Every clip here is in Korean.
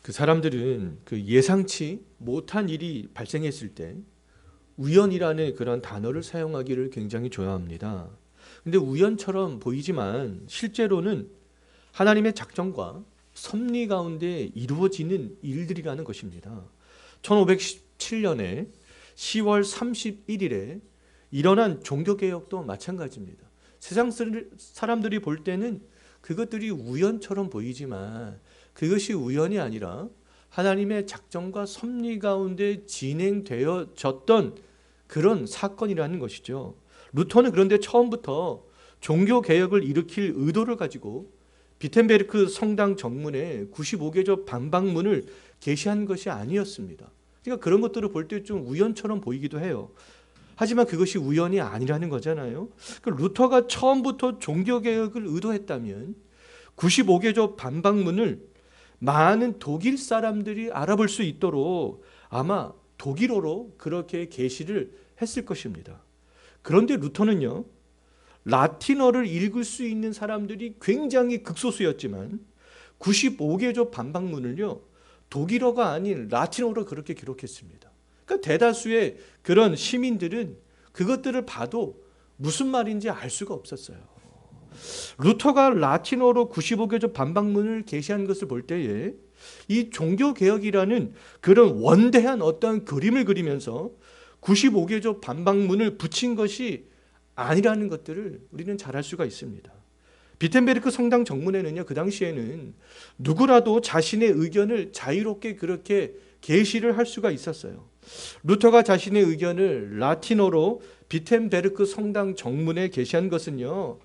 그 사람들은 그 예상치 못한 일이 발생했을 때 우연이라는 그런 단어를 사용하기를 굉장히 좋아합니다. 근데 우연처럼 보이지만 실제로는 하나님의 작정과 섭리 가운데 이루어지는 일들이라는 것입니다. 1517년에 10월 31일에 일어난 종교개혁도 마찬가지입니다. 세상 사람들이 볼 때는 그것들이 우연처럼 보이지만 그것이 우연이 아니라 하나님의 작정과 섭리 가운데 진행되어졌던 그런 사건이라는 것이죠. 루터는 그런데 처음부터 종교개혁을 일으킬 의도를 가지고 비텐베르크 성당 정문에 95개조 반박문을 게시한 것이 아니었습니다. 그러니까 그런 것들을 볼 때 좀 우연처럼 보이기도 해요. 하지만 그것이 우연이 아니라는 거잖아요. 루터가 처음부터 종교개혁을 의도했다면 95개조 반박문을 많은 독일 사람들이 알아볼 수 있도록 아마 독일어로 그렇게 게시를 했을 것입니다. 그런데 루터는요, 라틴어를 읽을 수 있는 사람들이 굉장히 극소수였지만 95개조 반박문을요, 독일어가 아닌 라틴어로 그렇게 기록했습니다. 그러니까 대다수의 그런 시민들은 그것들을 봐도 무슨 말인지 알 수가 없었어요. 루터가 라틴어로 95개조 반박문을 게시한 것을 볼 때에 이 종교개혁이라는 그런 원대한 어떤 그림을 그리면서 95개조 반박문을 붙인 것이 아니라는 것들을 우리는 잘 알 수가 있습니다. 비텐베르크 성당 정문에는요, 그 당시에는 누구라도 자신의 의견을 자유롭게 그렇게 게시를 할 수가 있었어요. 루터가 자신의 의견을 라틴어로 비텐베르크 성당 정문에 게시한 것은요,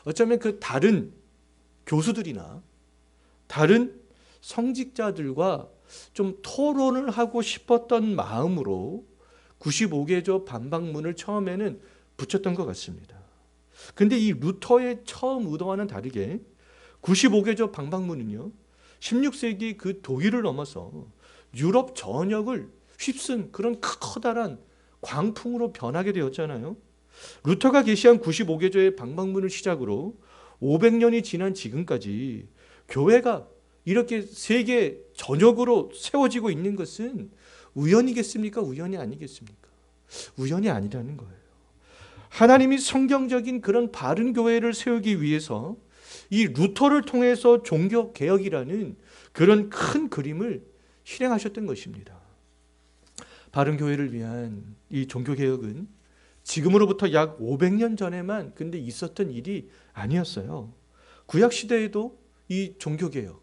어쩌면 그 다른 교수들이나 다른 성직자들과 좀 토론을 하고 싶었던 마음으로 95개조 반박문을 처음에는 붙였던 것 같습니다. 근데 이 루터의 처음 의도와는 다르게 95개조 반박문은요, 16세기 그 독일을 넘어서 유럽 전역을 휩쓴 그런 커다란 광풍으로 변하게 되었잖아요. 루터가 게시한 95개조의 반박문을 시작으로 500년이 지난 지금까지 교회가 이렇게 세계 전역으로 세워지고 있는 것은 우연이겠습니까? 우연이 아니겠습니까? 우연이 아니라는 거예요. 하나님이 성경적인 그런 바른 교회를 세우기 위해서 이 루터를 통해서 종교개혁이라는 그런 큰 그림을 실행하셨던 것입니다. 바른 교회를 위한 이 종교개혁은 지금으로부터 약 500년 전에만 근데 있었던 일이 아니었어요. 구약시대에도 이 종교개혁,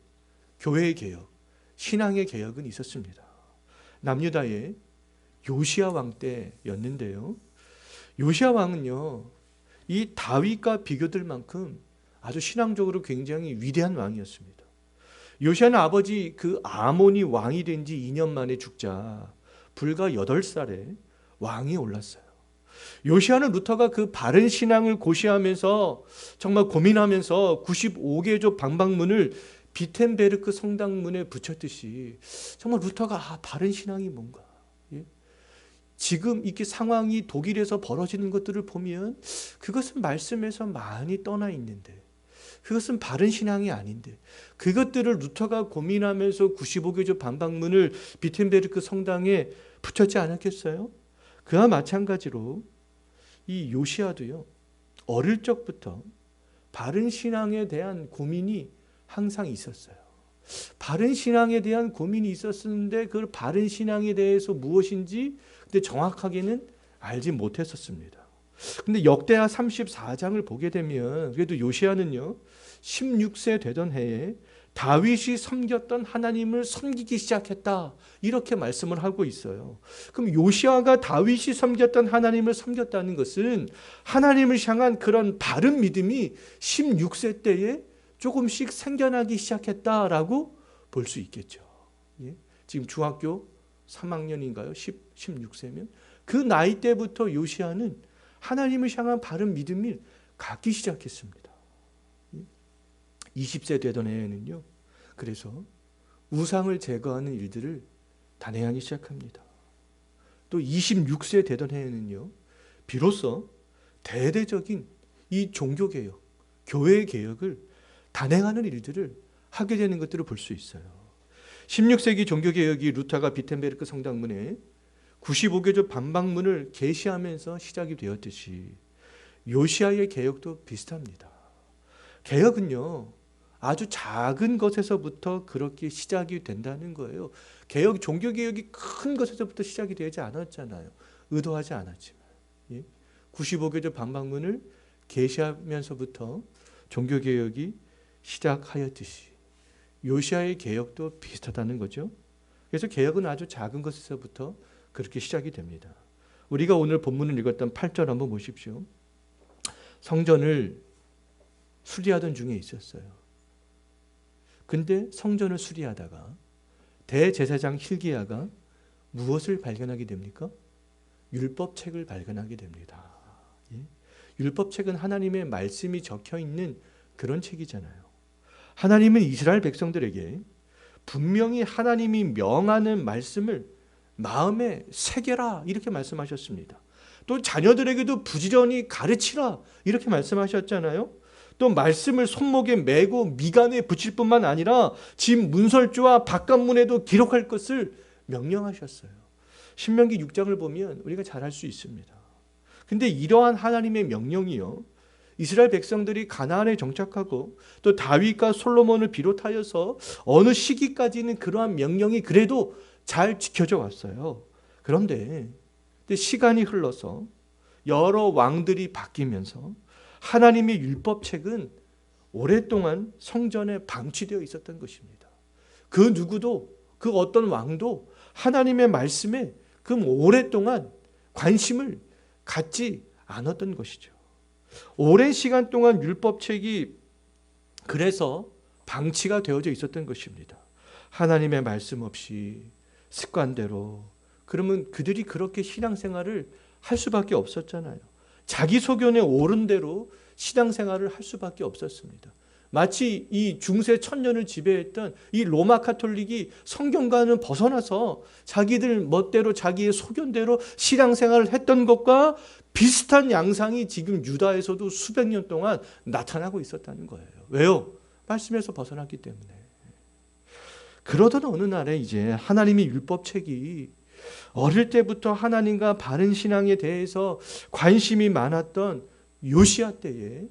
교회의 개혁, 신앙의 개혁은 있었습니다. 남유다의 요시야 왕 때였는데요. 요시야 왕은요, 이 다윗과 비교될 만큼 아주 신앙적으로 굉장히 위대한 왕이었습니다. 요시야는 아버지 그 아몬이 왕이 된 지 2년 만에 죽자 불과 8살에 왕이 올랐어요. 요시야는 루터가 그 바른 신앙을 고시하면서 정말 고민하면서 95개조 반박문을 비텐베르크 성당문에 붙였듯이 정말 루터가 바른 신앙이 뭔가, 지금 이렇게 상황이 독일에서 벌어지는 것들을 보면 그것은 말씀에서 많이 떠나 있는데, 그것은 바른 신앙이 아닌데, 그것들을 루터가 고민하면서 95개조 반박문을 비텐베르크 성당에 붙였지 않았겠어요? 그와 마찬가지로 이 요시야도요, 어릴 적부터 바른 신앙에 대한 고민이 항상 있었어요. 바른 신앙에 대한 고민이 있었는데 그 바른 신앙에 대해서 무엇인지 근데 정확하게는 알지 못했었습니다. 근데 역대하 34장을 보게 되면 그래도 요시야는요, 16세 되던 해에 다윗이 섬겼던 하나님을 섬기기 시작했다, 이렇게 말씀을 하고 있어요. 그럼 요시야가 다윗이 섬겼던 하나님을 섬겼다는 것은 하나님을 향한 그런 바른 믿음이 16세 때에 조금씩 생겨나기 시작했다라고 볼 수 있겠죠. 예? 지금 중학교 3학년인가요? 16세면 그 나이 때부터 요시야는 하나님을 향한 바른 믿음을 갖기 시작했습니다. 20세 되던 해에는요, 그래서 우상을 제거하는 일들을 단행하기 시작합니다. 또 26세 되던 해에는요, 비로소 대대적인 이 종교개혁, 교회 개혁을 단행하는 일들을 하게 되는 것들을 볼 수 있어요. 16세기 종교개혁이 루터가 비텐베르크 성당문에 95교조 반박문을 게시하면서 시작이 되었듯이 요시아의 개혁도 비슷합니다. 개혁은요, 아주 작은 것에서부터 그렇게 시작이 된다는 거예요. 개혁, 종교개혁이 큰 것에서부터 시작이 되지 않았잖아요. 의도하지 않았지만. 95교조 반박문을 게시하면서부터 종교개혁이 시작하였듯이 요시아의 개혁도 비슷하다는 거죠. 그래서 개혁은 아주 작은 것에서부터 그렇게 시작이 됩니다. 우리가 오늘 본문을 읽었던 8절 한번 보십시오. 성전을 수리하던 중에 있었어요. 근데 성전을 수리하다가 대제사장 hilki야가 무엇을 발견하게 됩니까? 율법책을 발견하게 됩니다. 율법책은 하나님의 말씀이 적혀있는 그런 책이잖아요. 하나님은 이스라엘 백성들에게 분명히 하나님이 명하는 말씀을 마음에 새겨라 이렇게 말씀하셨습니다. 또 자녀들에게도 부지런히 가르치라 이렇게 말씀하셨잖아요. 또 말씀을 손목에 메고 미간에 붙일 뿐만 아니라 집 문설주와 바깥문에도 기록할 것을 명령하셨어요. 신명기 6장을 보면 우리가 잘 알 수 있습니다. 근데 이러한 하나님의 명령이요, 이스라엘 백성들이 가나안에 정착하고 또 다윗과 솔로몬을 비롯하여서 어느 시기까지는 그러한 명령이 그래도 잘 지켜져 왔어요. 그런데 시간이 흘러서 여러 왕들이 바뀌면서 하나님의 율법책은 오랫동안 성전에 방치되어 있었던 것입니다. 그 누구도, 그 어떤 왕도 하나님의 말씀에 그 오랫동안 관심을 갖지 않았던 것이죠. 오랜 시간 동안 율법책이 그래서 방치가 되어져 있었던 것입니다. 하나님의 말씀 없이 습관대로, 그러면 그들이 그렇게 신앙생활을 할 수밖에 없었잖아요. 자기 소견에 옳은 대로 신앙생활을 할 수밖에 없었습니다. 마치 이 중세 천년을 지배했던 이 로마 카톨릭이 성경과는 벗어나서 자기들 멋대로 자기의 소견대로 신앙생활을 했던 것과 비슷한 양상이 지금 유다에서도 수백 년 동안 나타나고 있었다는 거예요. 왜요? 말씀에서 벗어났기 때문에. 그러던 어느 날에 이제 하나님의 율법책이 어릴 때부터 하나님과 바른 신앙에 대해서 관심이 많았던 요시야 때에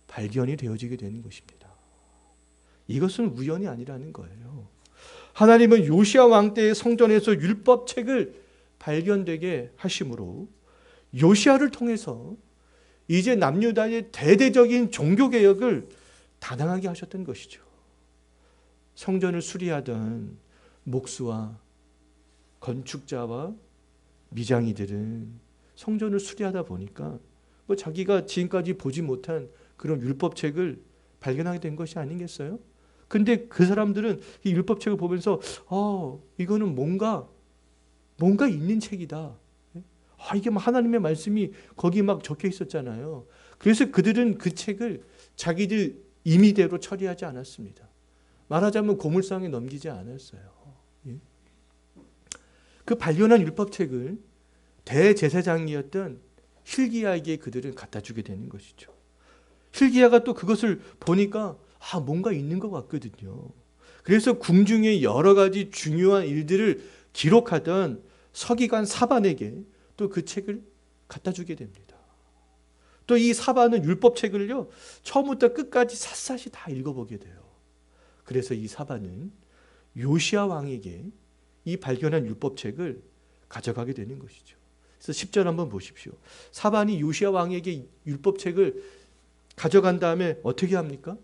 발견이 되어지게 되는 것입니다. 이것은 우연이 아니라는 거예요. 하나님은 요시야 왕 때의 성전에서 율법책을 발견되게 하심으로 요시야를 통해서 이제 남유다의 대대적인 종교개혁을 단행하게 하셨던 것이죠. 성전을 수리하던 목수와 건축자와 미장이들은 성전을 수리하다 보니까 뭐 자기가 지금까지 보지 못한 그런 율법책을 발견하게 된 것이 아니겠어요? 근데 그 사람들은 이 율법책을 보면서 이거는 뭔가 있는 책이다. 이게 막 하나님의 말씀이 거기 막 적혀 있었잖아요. 그래서 그들은 그 책을 자기들 임의대로 처리하지 않았습니다. 말하자면 고물상에 넘기지 않았어요. 그 발견한 율법책을 대제사장이었던 hilki야에게 그들은 갖다 주게 되는 것이죠. hilki야가 또 그것을 보니까 뭔가 있는 것 같거든요. 그래서 궁중의 여러 가지 중요한 일들을 기록하던 서기관 사반에게 또 그 책을 갖다 주게 됩니다. 또 이 사반은 율법책을요, 처음부터 끝까지 샅샅이 다 읽어보게 돼요. 그래서 이 사반은 요시야 왕에게 이 발견한 율법책을 가져가게 되는 것이죠. 그래서 10절 한번 보십시오. 사반이 요시야 왕에게 율법책을 가져간 다음에 어떻게 합니까?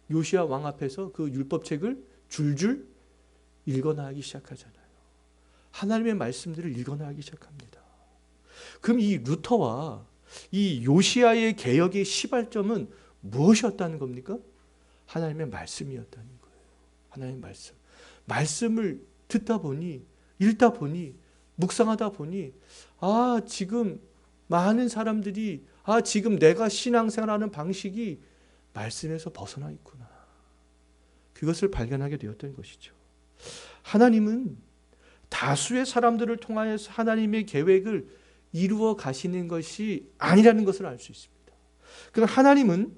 요시야 왕 앞에서 그 율법책을 줄줄 읽어나가기 시작하잖아요. 하나님의 말씀들을 읽어나가기 시작합니다. 그럼 이 루터와 이 요시야의 개혁의 시발점은 무엇이었다는 겁니까? 하나님의 말씀이었다는 거예요. 하나님의 말씀. 말씀을 듣다 보니, 읽다 보니, 묵상하다 보니 지금 많은 사람들이 지금 내가 신앙생활하는 방식이 말씀에서 벗어나 있구나. 그것을 발견하게 되었던 것이죠. 하나님은 다수의 사람들을 통하여서 하나님의 계획을 이루어 가시는 것이 아니라는 것을 알 수 있습니다. 그럼 하나님은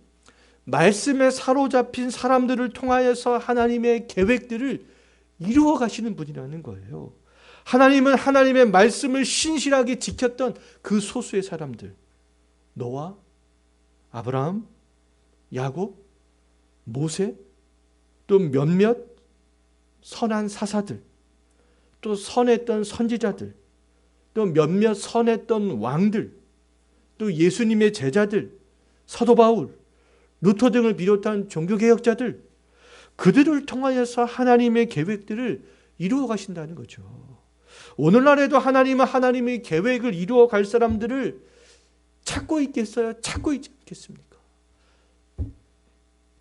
말씀에 사로잡힌 사람들을 통하여서 하나님의 계획들을 이루어 가시는 분이라는 거예요. 하나님은 하나님의 말씀을 신실하게 지켰던 그 소수의 사람들, 노아, 아브라함, 야곱, 모세, 또 몇몇 선한 사사들, 또 선했던 선지자들, 또 몇몇 선했던 왕들, 또 예수님의 제자들, 사도 바울, 루터 등을 비롯한 종교개혁자들, 그들을 통하여서 하나님의 계획들을 이루어 가신다는 거죠. 오늘날에도 하나님은 하나님의 계획을 이루어 갈 사람들을 찾고 있겠어요? 찾고 있지 않겠습니까?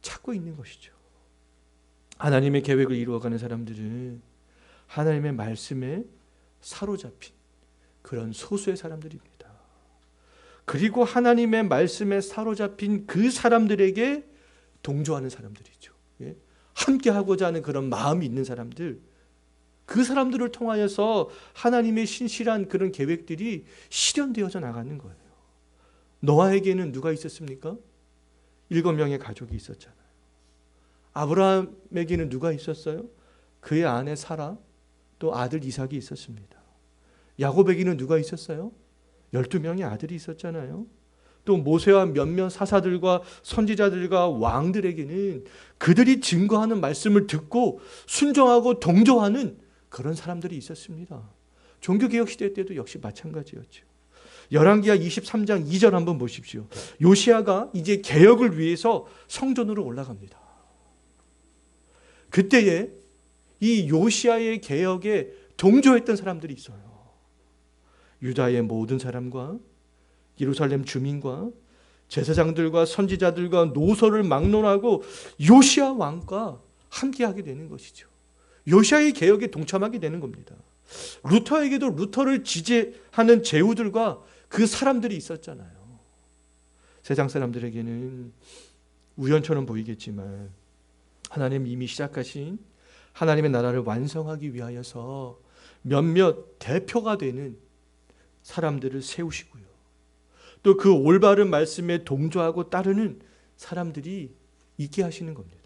찾고 있는 것이죠. 하나님의 계획을 이루어가는 사람들은 하나님의 말씀에 사로잡힌 그런 소수의 사람들입니다. 그리고 하나님의 말씀에 사로잡힌 그 사람들에게 동조하는 사람들이죠. 함께 하고자 하는 그런 마음이 있는 사람들, 그 사람들을 통하여서 하나님의 신실한 그런 계획들이 실현되어져 나가는 거예요. 노아에게는 누가 있었습니까? 7명의 가족이 있었잖아요. 아브라함에게는 누가 있었어요? 그의 아내 사라, 또 아들 이삭이 있었습니다. 야곱에게는 누가 있었어요? 12명의 아들이 있었잖아요. 또 모세와 몇몇 사사들과 선지자들과 왕들에게는 그들이 증거하는 말씀을 듣고 순종하고 동조하는 그런 사람들이 있었습니다. 종교개혁 시대 때도 역시 마찬가지였죠. 열왕기하 23장 2절 한번 보십시오. 요시야가 이제 개혁을 위해서 성전으로 올라갑니다. 그때에 이 요시야의 개혁에 동조했던 사람들이 있어요. 유다의 모든 사람과 예루살렘 주민과 제사장들과 선지자들과 노소를 막론하고 요시야 왕과 함께하게 되는 것이죠. 요시야의 개혁에 동참하게 되는 겁니다. 루터에게도 루터를 지지하는 제후들과 그 사람들이 있었잖아요. 세상 사람들에게는 우연처럼 보이겠지만 하나님 이미 시작하신 하나님의 나라를 완성하기 위하여서 몇몇 대표가 되는 사람들을 세우시고요. 또 그 올바른 말씀에 동조하고 따르는 사람들이 있게 하시는 겁니다.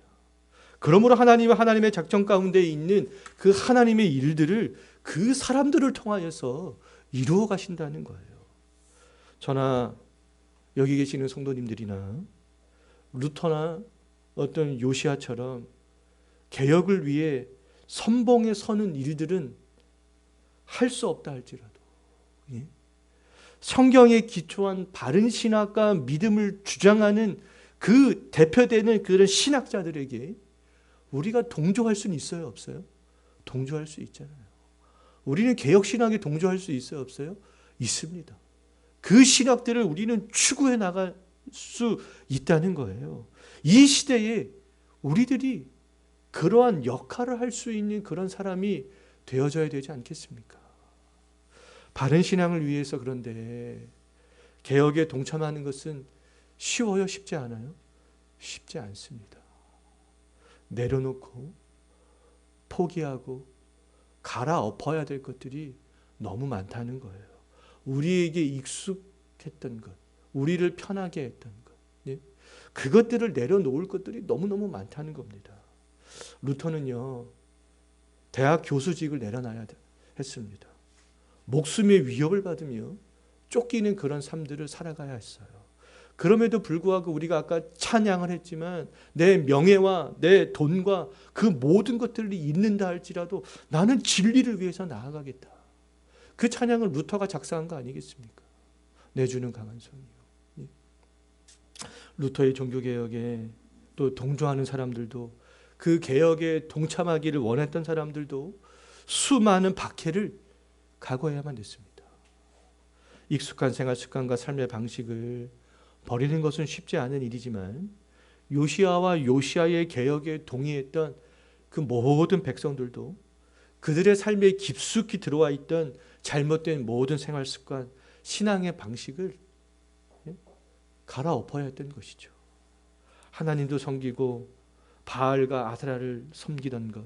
그러므로 하나님은 하나님의 작전 가운데 있는 그 하나님의 일들을 그 사람들을 통하여서 이루어 가신다는 거예요. 저나 여기 계시는 성도님들이나 루터나 어떤 요시야처럼 개혁을 위해 선봉에 서는 일들은 할 수 없다 할지라도 성경에 기초한 바른 신학과 믿음을 주장하는 그 대표되는 그런 신학자들에게 우리가 동조할 수는 있어요, 없어요? 동조할 수 있잖아요. 우리는 개혁신학에 동조할 수 있어요, 없어요? 있습니다. 그 신학들을 우리는 추구해 나갈 수 있다는 거예요. 이 시대에 우리들이 그러한 역할을 할 수 있는 그런 사람이 되어져야 되지 않겠습니까? 바른 신앙을 위해서 그런데 개혁에 동참하는 것은 쉬워요? 쉽지 않아요? 쉽지 않습니다. 내려놓고 포기하고 갈아엎어야 될 것들이 너무 많다는 거예요. 우리에게 익숙했던 것, 우리를 편하게 했던 것, 그것들을 내려놓을 것들이 너무너무 많다는 겁니다. 루터는요, 대학 교수직을 내려놔야 했습니다. 목숨의 위협을 받으며 쫓기는 그런 삶들을 살아가야 했어요. 그럼에도 불구하고 우리가 아까 찬양을 했지만 내 명예와 내 돈과 그 모든 것들이 있는다 할지라도 나는 진리를 위해서 나아가겠다. 그 찬양을 루터가 작사한 거 아니겠습니까? 내주는 강한 손이요. 루터의 종교개혁에 또 동조하는 사람들도 그 개혁에 동참하기를 원했던 사람들도 수많은 박해를 각오해야만 됐습니다. 익숙한 생활 습관과 삶의 방식을 버리는 것은 쉽지 않은 일이지만 요시야와 요시야의 개혁에 동의했던 그 모든 백성들도 그들의 삶에 깊숙이 들어와 있던 잘못된 모든 생활 습관, 신앙의 방식을 갈아엎어야 했던 것이죠. 하나님도 섬기고 바알과 아세라를 섬기던 것,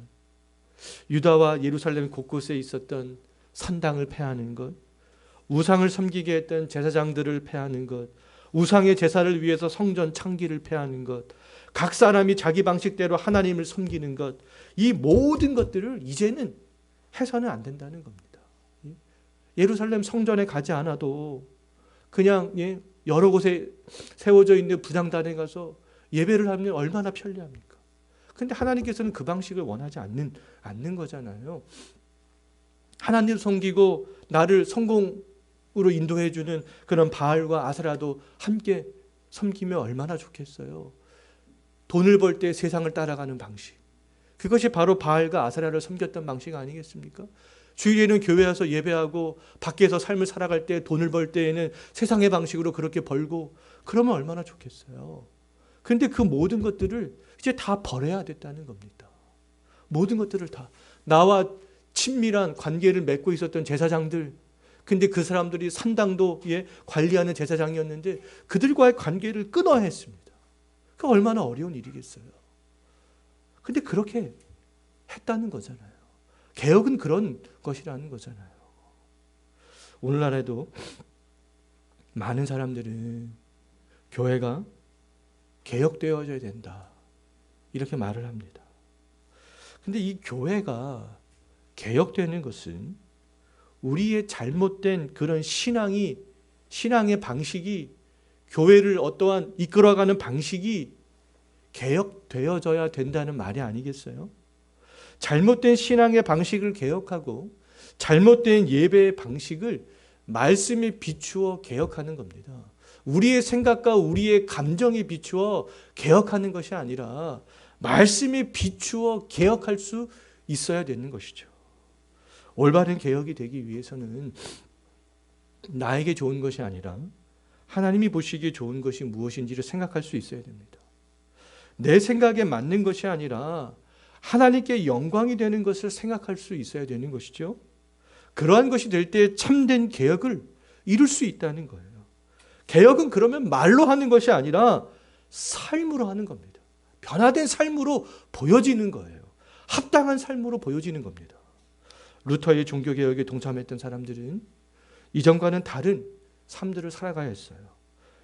유다와 예루살렘 곳곳에 있었던 산당을 폐하는 것, 우상을 섬기게 했던 제사장들을 폐하는 것, 우상의 제사를 위해서 성전 창기를 폐하는 것, 각 사람이 자기 방식대로 하나님을 섬기는 것, 이 모든 것들을 이제는 해서는 안 된다는 겁니다. 예루살렘 성전에 가지 않아도 그냥 여러 곳에 세워져 있는 분향단에 가서 예배를 하면 얼마나 편리합니까? 근데 하나님께서는 그 방식을 원하지 않는 거잖아요. 하나님 섬기고 나를 성공으로 인도해 주는 그런 바알과 아세라도 함께 섬기면 얼마나 좋겠어요. 돈을 벌 때 세상을 따라가는 방식. 그것이 바로 바알과 아세라를 섬겼던 방식 아니겠습니까? 주일에는 교회 와서 예배하고 밖에서 삶을 살아갈 때 돈을 벌 때에는 세상의 방식으로 그렇게 벌고 그러면 얼마나 좋겠어요. 그런데 그 모든 것들을 이제 다 버려야 됐다는 겁니다. 모든 것들을 다. 나와 친밀한 관계를 맺고 있었던 제사장들, 근데 그 사람들이 산당도에 관리하는 제사장이었는데 그들과의 관계를 끊어야 했습니다. 그 얼마나 어려운 일이겠어요. 근데 그렇게 했다는 거잖아요. 개혁은 그런 것이라는 거잖아요. 오늘날에도 많은 사람들은 교회가 개혁되어져야 된다, 이렇게 말을 합니다. 근데 이 교회가 개혁되는 것은 우리의 잘못된 그런 신앙의 방식이, 교회를 어떠한 이끌어가는 방식이 개혁되어져야 된다는 말이 아니겠어요? 잘못된 신앙의 방식을 개혁하고 잘못된 예배의 방식을 말씀에 비추어 개혁하는 겁니다. 우리의 생각과 우리의 감정에 비추어 개혁하는 것이 아니라 말씀에 비추어 개혁할 수 있어야 되는 것이죠. 올바른 개혁이 되기 위해서는 나에게 좋은 것이 아니라 하나님이 보시기에 좋은 것이 무엇인지를 생각할 수 있어야 됩니다. 내 생각에 맞는 것이 아니라 하나님께 영광이 되는 것을 생각할 수 있어야 되는 것이죠. 그러한 것이 될 때 참된 개혁을 이룰 수 있다는 거예요. 개혁은 그러면 말로 하는 것이 아니라 삶으로 하는 겁니다. 변화된 삶으로 보여지는 거예요. 합당한 삶으로 보여지는 겁니다. 루터의 종교개혁에 동참했던 사람들은 이전과는 다른 삶들을 살아가야 했어요.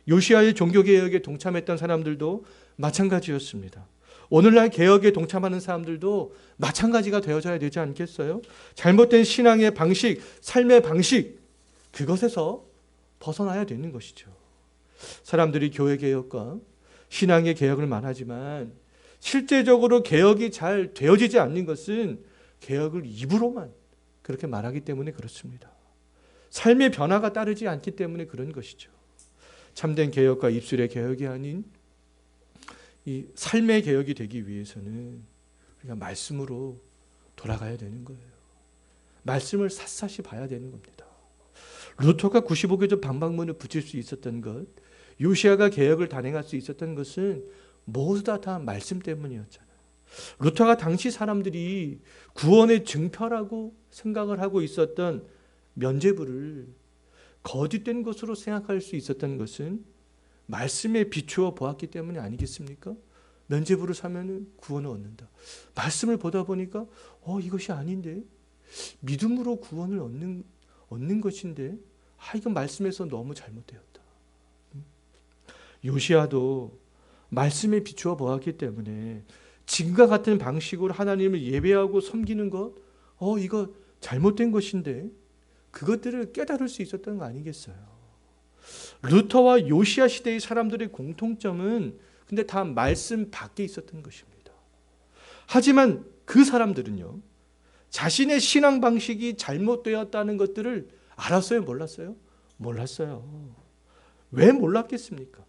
요시아의 종교개혁에 동참했던 사람들도 마찬가지였습니다. 오늘날 개혁에 동참하는 사람들도 마찬가지가 되어져야 되지 않겠어요? 잘못된 신앙의 방식, 삶의 방식, 그것에서 벗어나야 되는 것이죠. 사람들이 교회 개혁과 신앙의 개혁을 말하지만 실제적으로 개혁이 잘 되어지지 않는 것은 개혁을 입으로만 그렇게 말하기 때문에 그렇습니다. 삶의 변화가 따르지 않기 때문에 그런 것이죠. 참된 개혁과 입술의 개혁이 아닌 이 삶의 개혁이 되기 위해서는 우리가 말씀으로 돌아가야 되는 거예요. 말씀을 샅샅이 봐야 되는 겁니다. 루터가 95교적 방방문을 붙일 수 있었던 것, 요시아가 개혁을 단행할 수 있었던 것은 모두 다 말씀 때문이었잖아요. 루터가 당시 사람들이 구원의 증표라고 생각을 하고 있었던 면죄부를 거짓된 것으로 생각할 수 있었던 것은 말씀에 비추어 보았기 때문이 아니겠습니까? 면죄부를 사면 구원을 얻는다. 말씀을 보다 보니까 이것이 아닌데, 믿음으로 구원을 얻는 것인데, 이건 말씀에서 너무 잘못되었다. 요시아도 말씀에 비추어 보았기 때문에 지금과 같은 방식으로 하나님을 예배하고 섬기는 것, 이거 잘못된 것인데, 그것들을 깨달을 수 있었던 거 아니겠어요? 루터와 요시아 시대의 사람들의 공통점은 근데 다 말씀 밖에 있었던 것입니다. 하지만 그 사람들은요, 자신의 신앙 방식이 잘못되었다는 것들을 알았어요? 몰랐어요? 몰랐어요. 왜 몰랐겠습니까?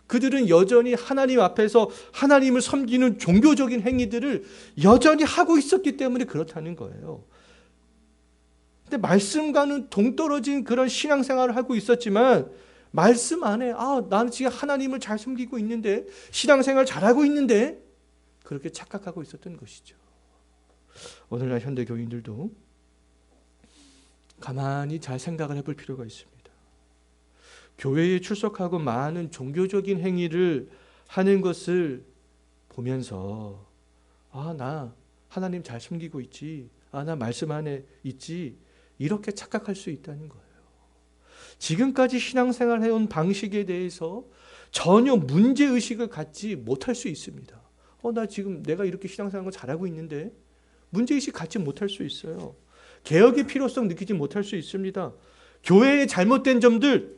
그들은 여전히 하나님 앞에서 하나님을 섬기는 종교적인 행위들을 여전히 하고 있었기 때문에 그렇다는 거예요. 근데 말씀과는 동떨어진 그런 신앙생활을 하고 있었지만 말씀 안에 나는 지금 하나님을 잘 섬기고 있는데, 신앙생활 잘하고 있는데, 그렇게 착각하고 있었던 것이죠. 오늘날 현대 교인들도 가만히 잘 생각을 해볼 필요가 있습니다. 교회에 출석하고 많은 종교적인 행위를 하는 것을 보면서 나 하나님 잘 섬기고 있지, 나 말씀 안에 있지, 이렇게 착각할 수 있다는 거예요. 지금까지 신앙생활 해온 방식에 대해서 전혀 문제의식을 갖지 못할 수 있습니다. 나 지금 내가 이렇게 신앙생활을 잘하고 있는데 문제의식 갖지 못할 수 있어요. 개혁의 필요성 느끼지 못할 수 있습니다. 교회의 잘못된 점들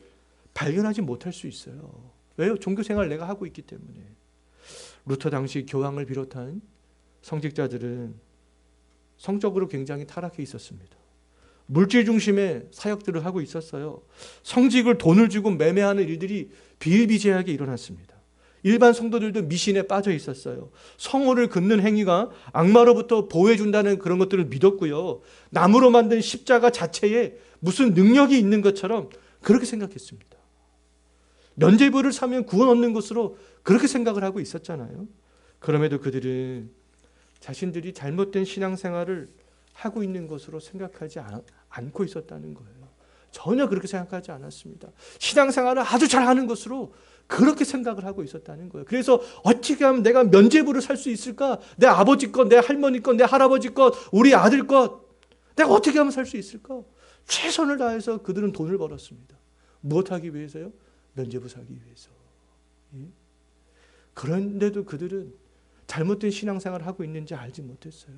발견하지 못할 수 있어요. 왜요? 종교생활 내가 하고 있기 때문에. 루터 당시 교황을 비롯한 성직자들은 성적으로 굉장히 타락해 있었습니다. 물질 중심의 사역들을 하고 있었어요. 성직을 돈을 주고 매매하는 일들이 비일비재하게 일어났습니다. 일반 성도들도 미신에 빠져 있었어요. 성호를 긋는 행위가 악마로부터 보호해준다는 그런 것들을 믿었고요. 나무로 만든 십자가 자체에 무슨 능력이 있는 것처럼 그렇게 생각했습니다. 면죄부를 사면 구원 얻는 것으로 그렇게 생각을 하고 있었잖아요. 그럼에도 그들은 자신들이 잘못된 신앙생활을 하고 있는 것으로 생각하지 않고 있었다는 거예요. 전혀 그렇게 생각하지 않았습니다. 신앙생활을 아주 잘하는 것으로 그렇게 생각을 하고 있었다는 거예요. 그래서 어떻게 하면 내가 면죄부를 살 수 있을까? 내 아버지 것, 내 할머니 것, 내 할아버지 것, 우리 아들 것, 내가 어떻게 하면 살 수 있을까? 최선을 다해서 그들은 돈을 벌었습니다. 무엇하기 위해서요? 면죄부 사기 위해서. 그런데도 그들은 잘못된 신앙생활을 하고 있는지 알지 못했어요.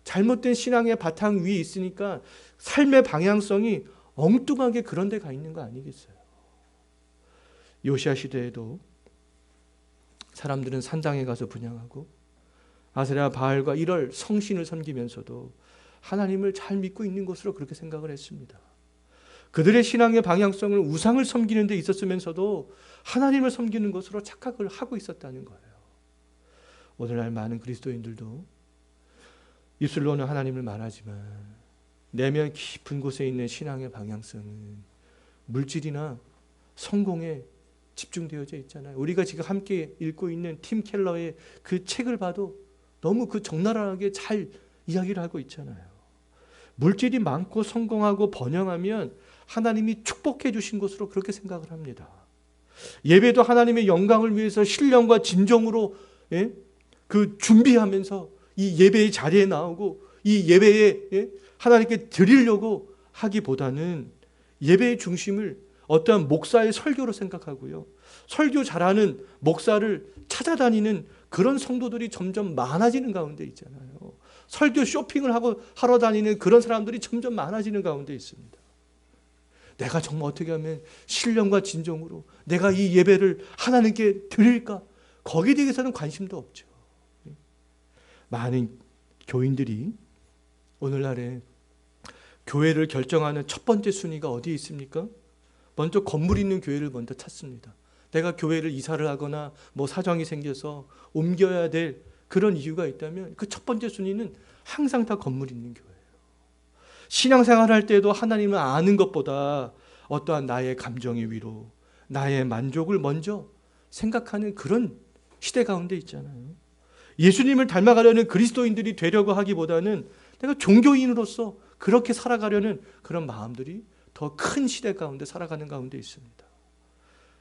잘못된 신앙의 바탕 위에 있으니까 삶의 방향성이 엉뚱하게 그런 데 가 있는 거 아니겠어요? 요시야 시대에도 사람들은 산당에 가서 분향하고 아세라 바알과 이럴 성신을 섬기면서도 하나님을 잘 믿고 있는 것으로 그렇게 생각을 했습니다. 그들의 신앙의 방향성을 우상을 섬기는 데 있었으면서도 하나님을 섬기는 것으로 착각을 하고 있었다는 거예요. 오늘날 많은 그리스도인들도 입술로는 하나님을 말하지만 내면 깊은 곳에 있는 신앙의 방향성은 물질이나 성공에 집중되어져 있잖아요. 우리가 지금 함께 읽고 있는 팀 켈러의 그 책을 봐도 너무 그 적나라하게 잘 이야기를 하고 있잖아요. 물질이 많고 성공하고 번영하면 하나님이 축복해 주신 것으로 그렇게 생각을 합니다. 예배도 하나님의 영광을 위해서 신령과 진정으로 그 준비하면서 이 예배의 자리에 나오고 이 예배에 하나님께 드리려고 하기보다는 예배의 중심을 어떠한 목사의 설교로 생각하고요. 설교 잘하는 목사를 찾아다니는 그런 성도들이 점점 많아지는 가운데 있잖아요. 설교 쇼핑을 하러 다니는 그런 사람들이 점점 많아지는 가운데 있습니다. 내가 정말 어떻게 하면 신령과 진정으로 내가 이 예배를 하나님께 드릴까? 거기에 대해서는 관심도 없죠. 많은 교인들이 오늘날에 교회를 결정하는 첫 번째 순위가 어디에 있습니까? 먼저 건물 있는 교회를 먼저 찾습니다. 내가 교회를 이사를 하거나 뭐 사정이 생겨서 옮겨야 될 그런 이유가 있다면 그 첫 번째 순위는 항상 다 건물 있는 교회예요. 신앙생활 할 때도 하나님을 아는 것보다 어떠한 나의 감정의 위로, 나의 만족을 먼저 생각하는 그런 시대 가운데 있잖아요. 예수님을 닮아가려는 그리스도인들이 되려고 하기보다는 내가 종교인으로서 그렇게 살아가려는 그런 마음들이 더 큰 시대 가운데 살아가는 가운데 있습니다.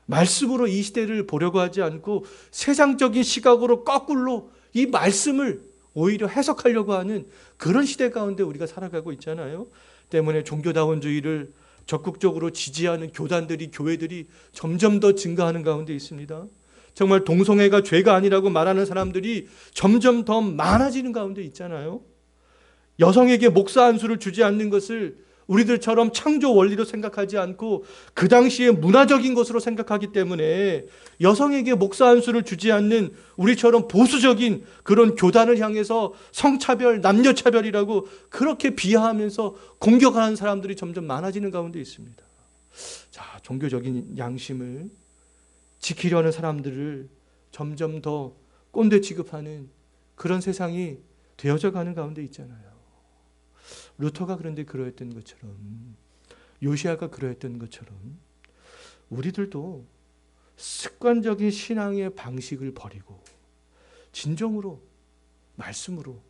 말씀으로 이 시대를 보려고 하지 않고 세상적인 시각으로 거꾸로 이 말씀을 오히려 해석하려고 하는 그런 시대 가운데 우리가 살아가고 있잖아요. 때문에 종교다원주의를 적극적으로 지지하는 교단들이, 교회들이 점점 더 증가하는 가운데 있습니다. 정말 동성애가 죄가 아니라고 말하는 사람들이 점점 더 많아지는 가운데 있잖아요. 여성에게 목사 안수를 주지 않는 것을 우리들처럼 창조 원리로 생각하지 않고 그 당시에 문화적인 것으로 생각하기 때문에 여성에게 목사 안수를 주지 않는 우리처럼 보수적인 그런 교단을 향해서 성차별, 남녀차별이라고 그렇게 비하하면서 공격하는 사람들이 점점 많아지는 가운데 있습니다. 자, 종교적인 양심을 지키려는 사람들을 점점 더 꼰대 취급하는 그런 세상이 되어져 가는 가운데 있잖아요. 루터가 그런데 그러했던 것처럼, 요시야가 그러했던 것처럼 우리들도 습관적인 신앙의 방식을 버리고 진정으로 말씀으로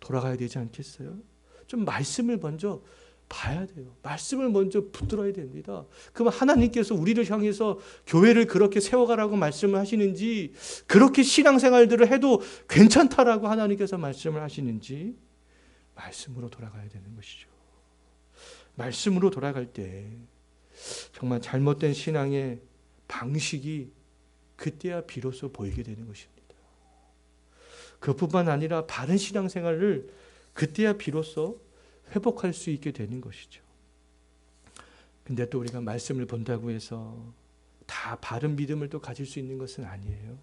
돌아가야 되지 않겠어요? 좀 말씀을 먼저 봐야 돼요. 말씀을 먼저 붙들어야 됩니다. 그럼 하나님께서 우리를 향해서 교회를 그렇게 세워가라고 말씀을 하시는지, 그렇게 신앙생활들을 해도 괜찮다라고 하나님께서 말씀을 하시는지 말씀으로 돌아가야 되는 것이죠. 말씀으로 돌아갈 때 정말 잘못된 신앙의 방식이 그때야 비로소 보이게 되는 것입니다. 그뿐만 아니라 바른 신앙생활을 그때야 비로소 회복할 수 있게 되는 것이죠. 근데 또 우리가 말씀을 본다고 해서 다 바른 믿음을 또 가질 수 있는 것은 아니에요.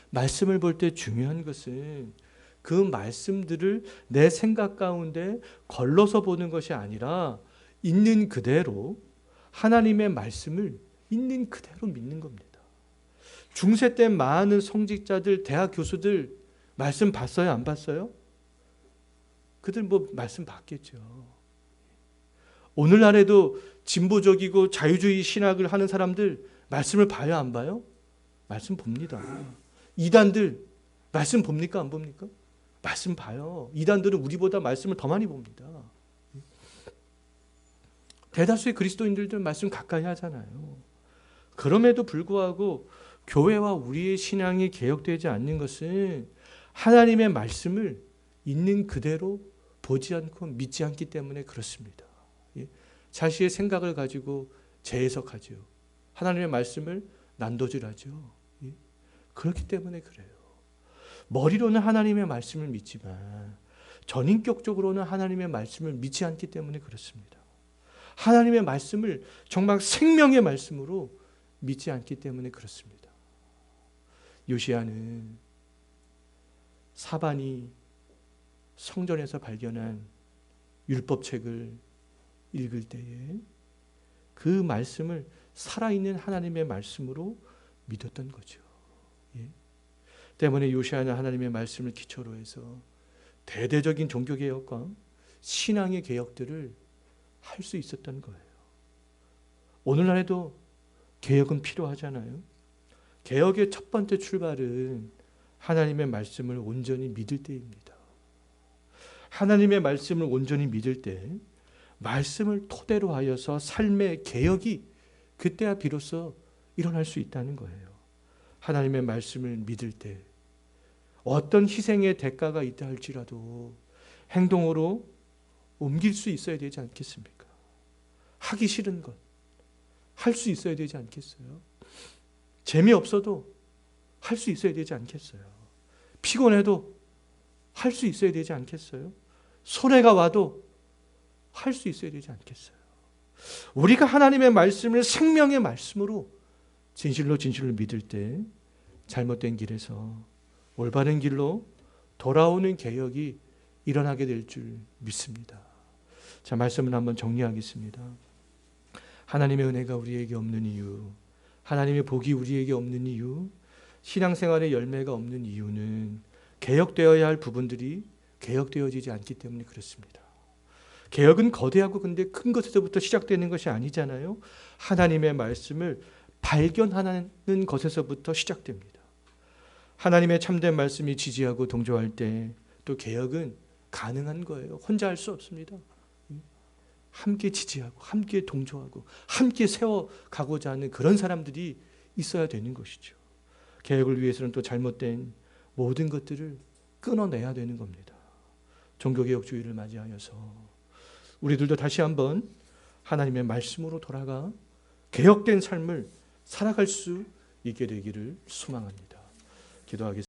말씀을 볼 때 중요한 것은 그 말씀들을 내 생각 가운데 걸러서 보는 것이 아니라 있는 그대로 하나님의 말씀을 있는 그대로 믿는 겁니다. 중세 때 많은 성직자들, 대학 교수들 말씀 봤어요? 안 봤어요? 그들 뭐 말씀 봤겠죠. 오늘날에도 진보적이고 자유주의 신학을 하는 사람들 말씀을 봐요? 안 봐요? 말씀 봅니다. 이단들 말씀 봅니까? 안 봅니까? 말씀 봐요. 이단들은 우리보다 말씀을 더 많이 봅니다. 대다수의 그리스도인들도 말씀 가까이 하잖아요. 그럼에도 불구하고 교회와 우리의 신앙이 개혁되지 않는 것은 하나님의 말씀을 있는 그대로 보지 않고 믿지 않기 때문에 그렇습니다. 자신의 생각을 가지고 재해석하죠. 하나님의 말씀을 난도질하죠. 그렇기 때문에 그래요. 머리로는 하나님의 말씀을 믿지만 전인격적으로는 하나님의 말씀을 믿지 않기 때문에 그렇습니다. 하나님의 말씀을 정말 생명의 말씀으로 믿지 않기 때문에 그렇습니다. 요시야는 사반이 성전에서 발견한 율법책을 읽을 때에 그 말씀을 살아있는 하나님의 말씀으로 믿었던 거죠. 때문에 요시야는 하나님의 말씀을 기초로 해서 대대적인 종교개혁과 신앙의 개혁들을 할 수 있었던 거예요. 오늘날에도 개혁은 필요하잖아요. 개혁의 첫 번째 출발은 하나님의 말씀을 온전히 믿을 때입니다. 하나님의 말씀을 온전히 믿을 때 말씀을 토대로 하여서 삶의 개혁이 그때야 비로소 일어날 수 있다는 거예요. 하나님의 말씀을 믿을 때 어떤 희생의 대가가 있다 할지라도 행동으로 옮길 수 있어야 되지 않겠습니까? 하기 싫은 것 할 수 있어야 되지 않겠어요? 재미없어도 할 수 있어야 되지 않겠어요? 피곤해도 할 수 있어야 되지 않겠어요? 손해가 와도 할 수 있어야 되지 않겠어요? 우리가 하나님의 말씀을 생명의 말씀으로 진실로 믿을 때 잘못된 길에서 올바른 길로 돌아오는 개혁이 일어나게 될 줄 믿습니다. 자, 말씀을 한번 정리하겠습니다. 하나님의 은혜가 우리에게 없는 이유, 하나님의 복이 우리에게 없는 이유, 신앙생활의 열매가 없는 이유는 개혁되어야 할 부분들이 개혁되어지지 않기 때문에 그렇습니다. 개혁은 거대하고 근데 큰 것에서부터 시작되는 것이 아니잖아요. 하나님의 말씀을 발견하는 것에서부터 시작됩니다. 하나님의 참된 말씀이 지지하고 동조할 때 또 개혁은 가능한 거예요. 혼자 할 수 없습니다. 함께 지지하고 함께 동조하고 함께 세워가고자 하는 그런 사람들이 있어야 되는 것이죠. 개혁을 위해서는 또 잘못된 모든 것들을 끊어내야 되는 겁니다. 종교개혁주의를 맞이하여서 우리들도 다시 한번 하나님의 말씀으로 돌아가 개혁된 삶을 살아갈 수 있게 되기를 소망합니다. 기도하겠습니다.